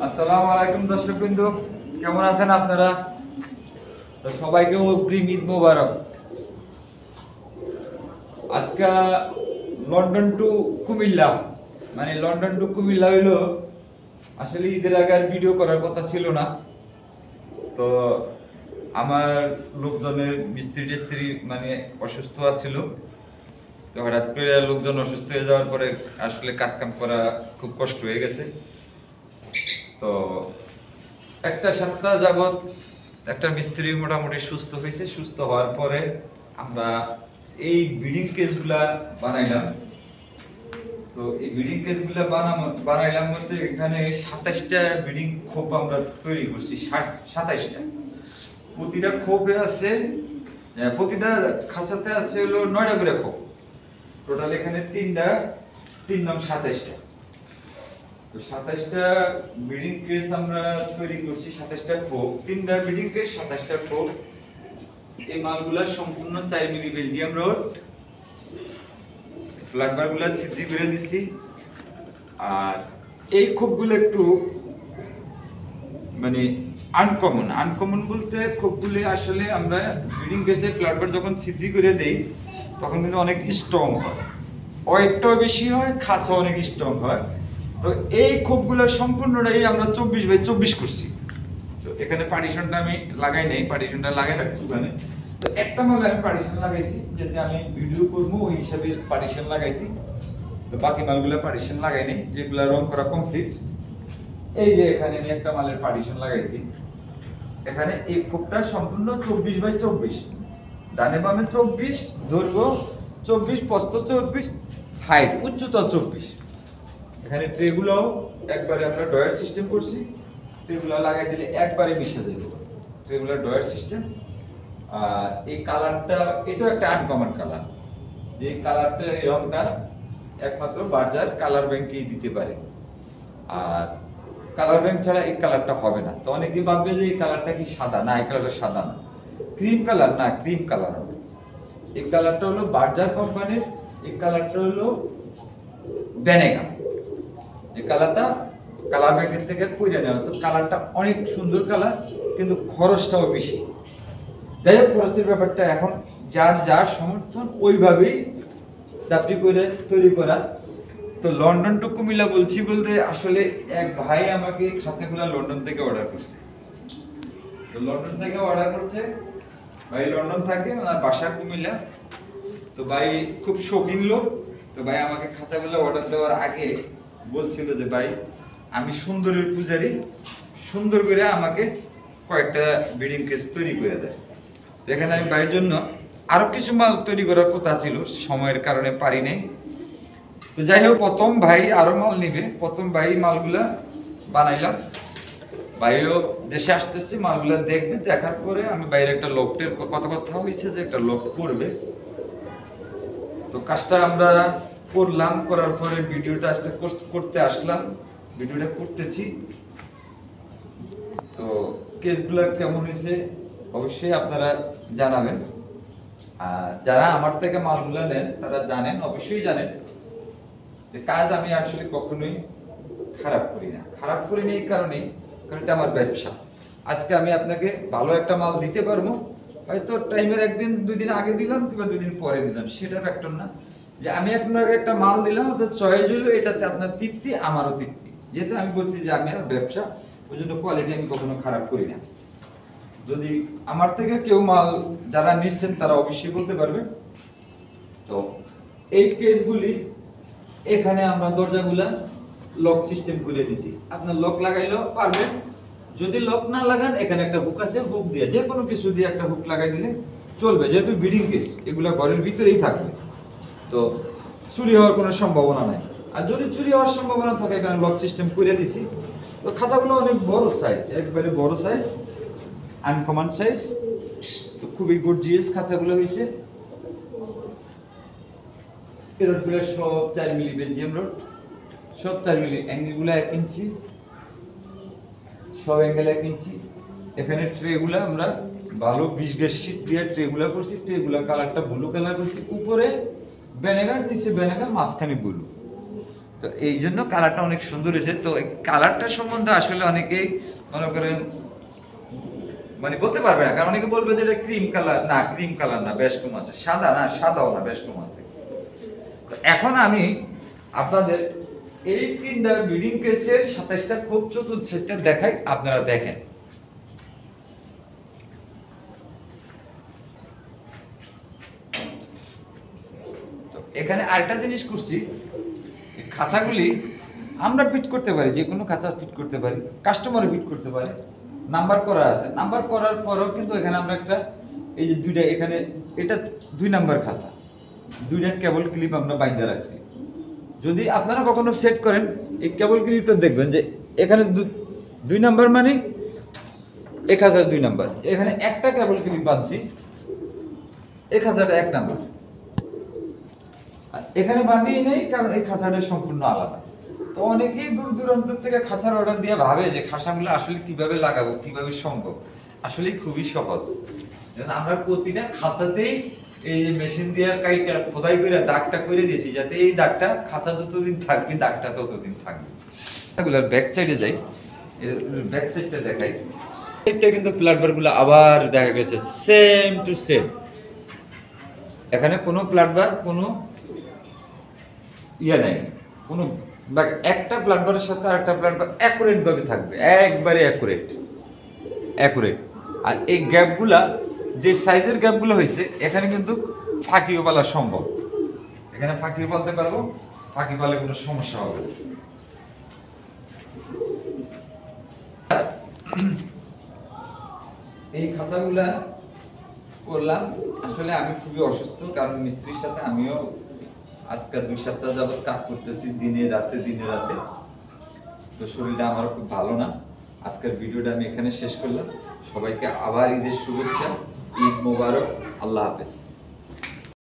আসসালামু আলাইকুম দর্শকবৃন্দ, কেমন আছেন আপনারা? তো সবাইকে অগ্রিম ঈদ মোবারক। আজকে লন্ডন টু কুমিল্লা, মানে লন্ডন টু কুমিল্লা হইলো আসলে ঈদের আগে আর ভিডিও করার কথা ছিল না। তো আমার লোকজনের মিস্ত্রি টিস্ত্রি মানে অসুস্থ আছিল। তো হঠাৎ করে লোকজন অসুস্থ হয়ে যাওয়ার পরে আসলে কাজ কাম করা খুব কষ্ট হয়ে গেছে। তো একটা সপ্তাহ যাবৎ একটা মিস্ত্রি মোটামুটি সুস্থ হয়েছে। সুস্থ হওয়ার পরে আমরা এই বিল্ডিং কেসগুলা বানাইলাম। তো এই বিল্ডিং কেসগুলা বানাইলাম বলতে এখানে 27টা বিল্ডিং খোপ আমরা তৈরি করছি। 27টা, প্রতিটা খোপে আছে, প্রতিটা খাঁচাতে আছে হলো 9টা করে খোপ। টোটাল এখানে 3 নং 27টা। তো 27টা বিল্ডিং কেস আমরা তৈরি করছি। 27টা খোপ, 3টা বিল্ডিং কেস, 27টা খোপ। এই মালগুলা সম্পূর্ণ 4 মিলি বেলজিয়াম রড। ফ্ল্যাট বারগুলা ছিদ্রি করে দিছি। আর এই খোপগুলো একটু মানে আনকমন বলতে খোপগুলি আসলে আমরা বিল্ডিং কেসে ফ্ল্যাট বার যখন ছিদ্রি করে দেই তখন কিন্তু অনেক স্ট্রং হয়, ওয়েটটাও বেশি হয়, খাসা অনেক স্ট্রং হয়। তো এই খোপগুলো সম্পূর্ণটাই আমরা 24x24 করছি। তো এখানে পার্টিশনটা আমি লাগাই নাই, পার্টিশনটা লাগাই রাখছি ওখানে। তো একটা মালে আমি পার্টিশন লাগাইছি, যেটা আমি ভিডিও করবো ওই হিসাবে পার্টিশন লাগাইছি। তো বাকি মালগুলো পার্টিশন লাগাই নাই, যেগুলো রং করা কমপ্লিট। এই যে এখানে আমি একটা মালের পার্টিশন লাগাইছি। এখানে এই খোপটা সম্পূর্ণ 24x24, ডানে বামে 24, দৈর্ঘ্য 24, প্রস্থ 24, হাইট উচ্চতা 24। এখানে ট্রেগুলোও একবারে আমরা ডয়ার সিস্টেম করছি। ট্রেগুলো লাগাই দিলে একবারে মিশে যাবে, ট্রেগুলো ডয়ার সিস্টেম। আর এই কালারটা, এটাও একটা আনকমন কালার। যে কালারটা, এই রংটা একমাত্র বাজার কালার ব্যাংকেই দিতে পারে। আর কালার ব্যাংক ছাড়া এই কালারটা হবে না। তো অনেকেই ভাববে যে এই কালারটা কি সাদা, না এই কালারটা সাদা না, ক্রিম কালার, না ক্রিম কালার হবে। এই কালারটা হলো বাজার কোম্পানির, এই কালারটা হলো ভ্যানেগার। এই কালারটা কালার ব্যাংকের থেকে কইরা নেওয়া। তো কালারটা অনেক সুন্দর কালার, কিন্তু খরচটাও বেশি। যাই হোক, খরচের ব্যাপারটা এখন যার যার সমর্থন ওইভাবেই দাপি করে তৈরি করা। তো লন্ডন টু কুমিল্লা বলছি বলতে আসলে এক ভাই আমাকে খাঁচাগুলা লন্ডন থেকে অর্ডার করছে। তো লন্ডন থেকে অর্ডার করছে, ভাই লন্ডন থাকে, ওনার বাসা কুমিল্লা। তো ভাই খুব শৌখিন লোক। তো ভাই আমাকে খাঁচাগুলো অর্ডার দেওয়ার আগে বলছিল যে ভাই আমি সুন্দরের পূজারি, সুন্দর করে আমাকে কয়েকটা বিল্ডিং কেস তৈরি করে দেয়। তো এখানে আমি ভাইয়ের জন্য আরো কিছু মাল তৈরি করার কথা ছিল, সময়ের কারণে পারি নাই। তো যাই হোক, প্রথম ভাই আরো মাল নিবে, প্রথম ভাই মালগুলা বানাইলাম। ভাইও দেশে আসতেছে, মালগুলা দেখবে, দেখার পরে আমি বাইরে একটা লফটের কথা হয়েছে যে একটা লফট করবে। তো কাজটা আমরা করলাম, করার পরে ভিডিওটা আজকে করতে আসলাম, ভিডিওটা করতেছি। তো কেসগুলা কেমন হয়েছে অবশ্যই আপনারা জানাবেন। আর যারা আমার থেকে মালগুলা নেন তারা জানেন, অবশ্যই জানেন যে কাজ আমি আসলে কখনোই খারাপ করি না। খারাপ করি না এই কারণেই, কারণ এটা আমার ব্যবসা। আজকে আমি আপনাকে ভালো একটা মাল দিতে পারবো, হয়তো টাইমের একদিন 2 দিন আগে দিলাম কিংবা 2 দিন পরে দিলাম, সেটা ফ্যাক্টর না। যে আমি আপনাকে একটা মাল দিলাম, ওটা চয়েস হলো, এটাতে আপনার তৃপ্তি, আমারও তৃপ্তি। যেহেতু আমি বলছি যে আমি আমার ব্যবসা, ওই জন্য কোয়ালিটি আমি কখনো খারাপ করি না। যদি আমার থেকে কেউ মাল যারা নিচ্ছেন তারা অবশ্যই বলতে পারবে। তো এই কেসগুলি এখানে আমরা দরজাগুলা লক সিস্টেম করে দিছি। আপনার লক লাগাইলেও পারবেন, যদি লক না লাগান এখানে একটা হুক আছে, হুক দিয়ে যে কোনো কিছু দিয়ে একটা হুক লাগাই দিলে চলবে। যেহেতু বিল্ডিং কেস, এগুলা ঘরের ভিতরেই থাকবে, তো চুরি হওয়ার কোনো সম্ভাবনা নাই। আর যদি চুরি হওয়ার সম্ভাবনা থাকে, এখানে লক সিস্টেম করে দিছি। তো খাঁচাগুলো অনেক বড় সাইজ, একবারে বড় সাইজ, আনকমন সাইজ। তো খুবই গর্জিয়াস খাঁচাগুলো হয়েছে। রডগুলো সব 4 মিলি বেলজিয়াম রড, সব 4 মিলি, অ্যাঙ্গেলগুলো 1 ইঞ্চি, সব অ্যাঙ্গেল 1 ইঞ্চি। এখানে ট্রেগুলো আমরা ভালো 20 গেজ শীট দিয়ে ট্রেগুলো করছি। ট্রেগুলো কালারটা ব্লু কালার করছি, উপরে ভ্যানেগার, নিচে ভ্যানেগার, মাঝখানে ব্লু। তো এই জন্য কালারটা অনেক সুন্দর হয়েছে। তো এই কালারটা সম্বন্ধে আসলে অনেকেই মনে করেন মানে বলতে পারবে না, কারণ অনেকে বলবে যে এটা ক্রিম কালার। না, ক্রিম কালার না, বেশ কম আছে। সাদা না, সাদাও না, বেশ কম আছে। তো এখন আমি আপনাদের এই 3টা ব্রিডিং কেসের 27টা কোপ চতুর্থ সেটটা দেখাই, আপনারা দেখেন। তো এখানে আরেকটা জিনিস করছি, খাঁচাগুলি আমরা ফিট করতে পারি, যে কোনো খাঁচা ফিট করতে পারি, কাস্টমারও ফিট করতে পারে। নাম্বার করা আছে, নাম্বার করার পরেও কিন্তু এখানে আমরা একটা এই যে 2টা এখানে এটা 2 নাম্বার খাঁচা, 2টা কেবল ক্লিপ আমরা বাইন্ধে রাখছি। যদি আপনারা কখনো সেট করেন এই কেবল ক্লিপটা দেখবেন যে এখানে 2 নাম্বার মানে 1002 নাম্বার, এখানে একটা কেবল ক্লিপ বাঁধছি, 1000 1 নাম্বার। আর এখানে বাঁধিয়ে নেই, কারণ এই খাঁচাটা সম্পূর্ণ আলাদা। তো অনেকেই দূর দূরান্ত থেকে খাঁচার অর্ডার দিয়ে ভাবে যে খাঁচাগুলো আসলে কিভাবে লাগাবো, কিভাবে সম্ভব। আসলে খুবই সহজ। যেমন আমরা প্রতিটা খাঁচাতেই এই যে মেশিন দিয়ে কাইটা খোদাই করে দাগটা করে দিয়েছি, যাতে এই দাগটা খাঁচা যতদিন থাকবে দাগটা ততদিন থাকবে। এগুলোর ব্যাক সাইডে যাই, ব্যাক সাইডটা দেখাই। এটা কিন্তু প্লাটবারগুলো আবার দেখা গেছে সেম টু সেম। এখানে কোনো প্লাটবার কোনো ইয়ে নাই, কোনো একটা প্লাটবারের সাথে আরেকটা প্লাটবার অ্যাকুরেট ভাবে থাকবে, একবারে অ্যাকুরেট। আর এই গ্যাপগুলা যে সাইজের গ্যাপগুলো হয়েছে, এখানে কিন্তু ফাঁকিও পালা সম্ভব। এখানে ফাঁকিও পালতে পারবো, ফাঁকি পালে কোনো সমস্যা হবে না। এই খাঁচাগুলা করলাম, আসলে আমি খুবই অসুস্থ, কারণ মিস্ত্রির সাথে আমিও আজকে 2 সপ্তাহ যাবত কাজ করতেছি, দিনে রাতে। তো শরীরটা আমার খুব ভালো না। আজকের ভিডিওটা আমি এখানে শেষ করলাম। সবাইকে আবার ঈদের শুভেচ্ছা, ঈদ মোবারক, আল্লাহ হাফেজ।